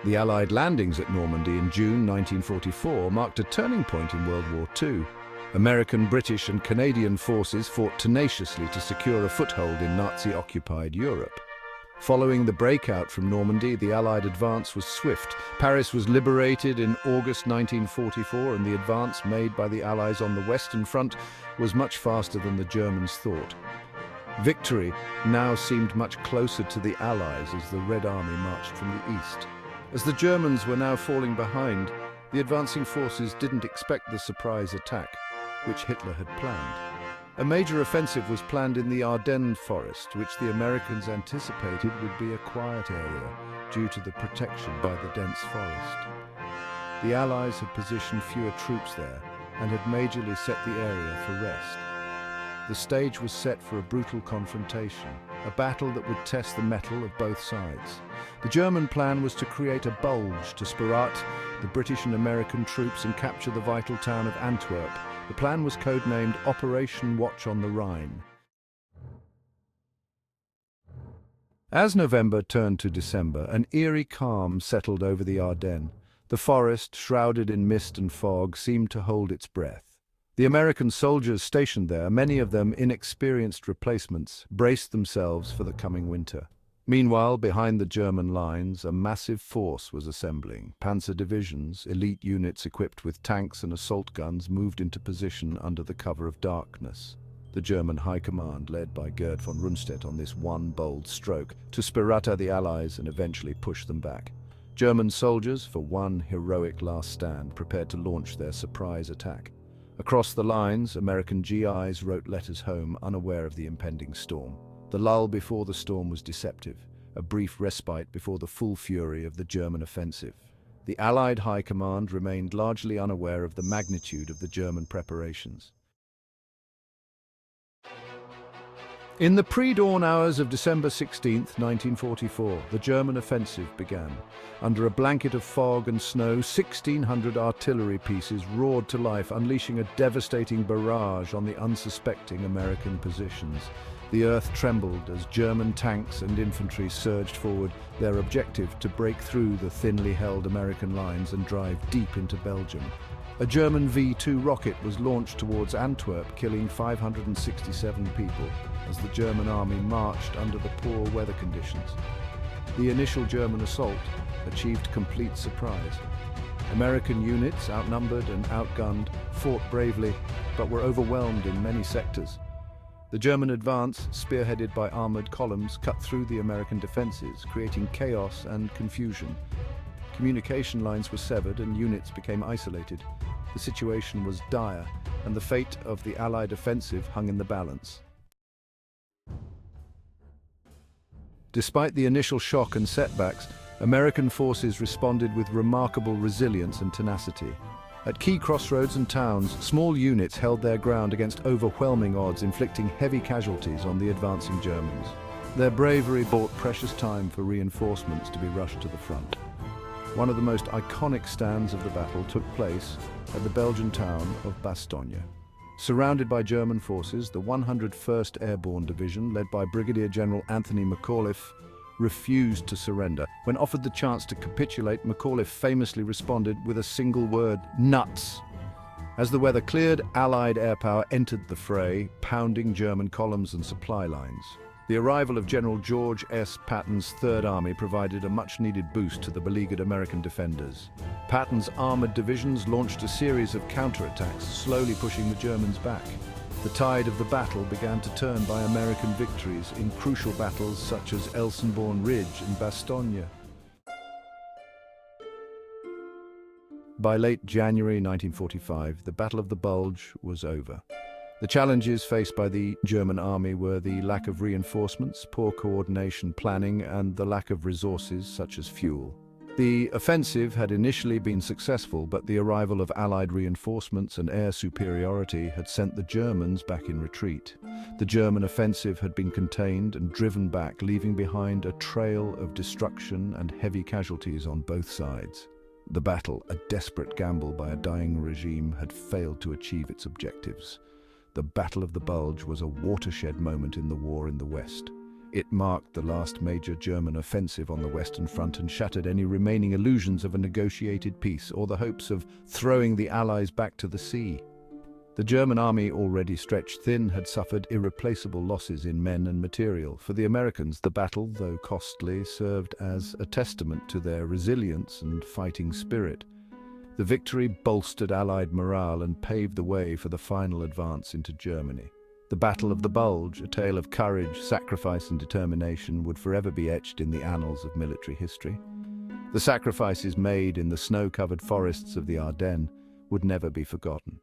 The Allied landings at Normandy in June 1944 marked a turning point in World War II. American, British and Canadian forces fought tenaciously to secure a foothold in Nazi-occupied Europe. Following the breakout from Normandy, the Allied advance was swift. Paris was liberated in August 1944, and the advance made by the Allies on the Western Front was much faster than the Germans thought. Victory now seemed much closer to the Allies as the Red Army marched from the east. As the Germans were now falling behind, the advancing forces didn't expect the surprise attack, which Hitler had planned. A major offensive was planned in the Ardennes forest, which the Americans anticipated would be a quiet area due to the protection by the dense forest. The Allies had positioned fewer troops there and had majorly set the area for rest. The stage was set for a brutal confrontation, a battle that would test the mettle of both sides. The German plan was to create a bulge to Sparat the British and American troops and capture the vital town of Antwerp. The plan was codenamed Operation Watch on the Rhine. As November turned to December, an eerie calm settled over the Ardennes. The forest, shrouded in mist and fog, seemed to hold its breath. The American soldiers stationed there, many of them inexperienced replacements, braced themselves for the coming winter. Meanwhile, behind the German lines, a massive force was assembling. Panzer divisions, elite units equipped with tanks and assault guns, moved into position under the cover of darkness. The German High Command, led by Gerd von Rundstedt on this one bold stroke, to spirata the Allies and eventually push them back. German soldiers, for one heroic last stand, prepared to launch their surprise attack. Across the lines, American GIs wrote letters home, unaware of the impending storm. The lull before the storm was deceptive, a brief respite before the full fury of the German offensive. The Allied High Command remained largely unaware of the magnitude of the German preparations. In the pre-dawn hours of December 16, 1944, the German offensive began. Under a blanket of fog and snow, 1,600 artillery pieces roared to life, unleashing a devastating barrage on the unsuspecting American positions. The earth trembled as German tanks and infantry surged forward, their objective to break through the thinly held American lines and drive deep into Belgium. A German V-2 rocket was launched towards Antwerp, killing 567 people as the German army marched under the poor weather conditions. The initial German assault achieved complete surprise. American units, outnumbered and outgunned, fought bravely, but were overwhelmed in many sectors. The German advance, spearheaded by armored columns, cut through the American defenses, creating chaos and confusion. Communication lines were severed and units became isolated. The situation was dire, and the fate of the Allied offensive hung in the balance. Despite the initial shock and setbacks, American forces responded with remarkable resilience and tenacity. At key crossroads and towns, small units held their ground against overwhelming odds, inflicting heavy casualties on the advancing Germans. Their bravery bought precious time for reinforcements to be rushed to the front. One of the most iconic stands of the battle took place at the Belgian town of Bastogne. Surrounded by German forces, the 101st Airborne Division, led by Brigadier General Anthony McAuliffe, refused to surrender. When offered the chance to capitulate, McAuliffe famously responded with a single word: nuts. As the weather cleared, Allied air power entered the fray, pounding German columns and supply lines. The arrival of General George S. Patton's Third Army provided a much-needed boost to the beleaguered American defenders. Patton's armored divisions launched a series of counterattacks, slowly pushing the Germans back. The tide of the battle began to turn by American victories in crucial battles such as Elsenborn Ridge and Bastogne. By late January 1945, the Battle of the Bulge was over. The challenges faced by the German army were the lack of reinforcements, poor coordination planning, and the lack of resources such as fuel. The offensive had initially been successful, but the arrival of Allied reinforcements and air superiority had sent the Germans back in retreat. The German offensive had been contained and driven back, leaving behind a trail of destruction and heavy casualties on both sides. The battle, a desperate gamble by a dying regime, had failed to achieve its objectives. The Battle of the Bulge was a watershed moment in the war in the West. It marked the last major German offensive on the Western Front and shattered any remaining illusions of a negotiated peace or the hopes of throwing the Allies back to the sea. The German army, already stretched thin, had suffered irreplaceable losses in men and material. For the Americans, the battle, though costly, served as a testament to their resilience and fighting spirit. The victory bolstered Allied morale and paved the way for the final advance into Germany. The Battle of the Bulge, a tale of courage, sacrifice and determination, would forever be etched in the annals of military history. The sacrifices made in the snow-covered forests of the Ardennes would never be forgotten.